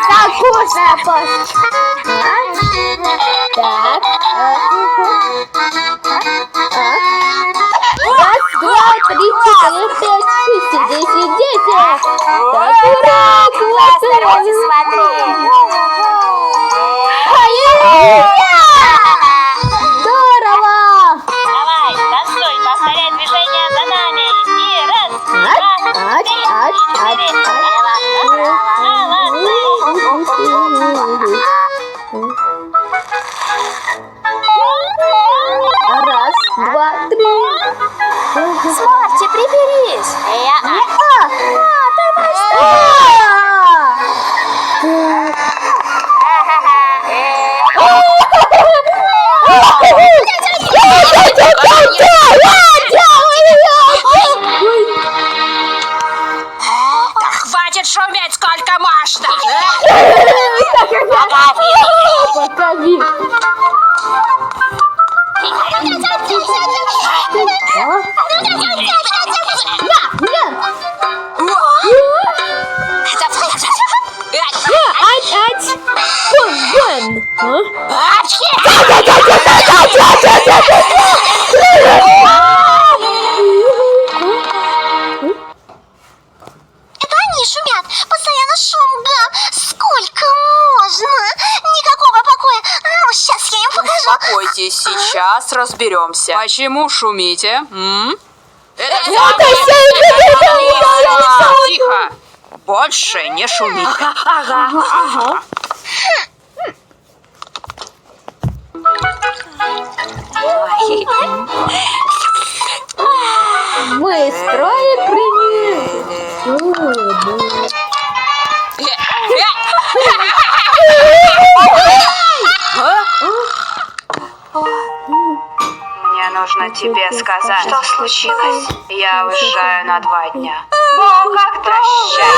Как вкусно! Так. Раз, два, три, четыре, пять, шесть, 10. Так, ура! Классно! Здорово! Давай, танцуй, повторяй движение за нами. И раз, два, три, четыре. Раз, два, три. Смарти, приберись. Хватит шуметь, сколько можно! Покажи. Это они шумят. Постоянно шум, гам. Сколько можно? Никакого покоя. Ну, сейчас я им покажу. Успокойтесь, сейчас разберемся. Почему шумите? Тихо! Больше не шумите. Мы строим принят. Мне нужно тебе сказать. Что случилось? Я уезжаю на 2 дня. Прощай.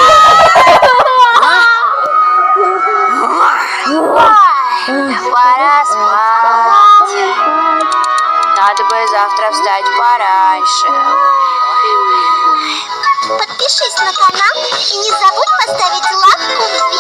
Пора спать. Надо бы завтра встать пораньше. Подпишись на канал и не забудь поставить лапку вверх.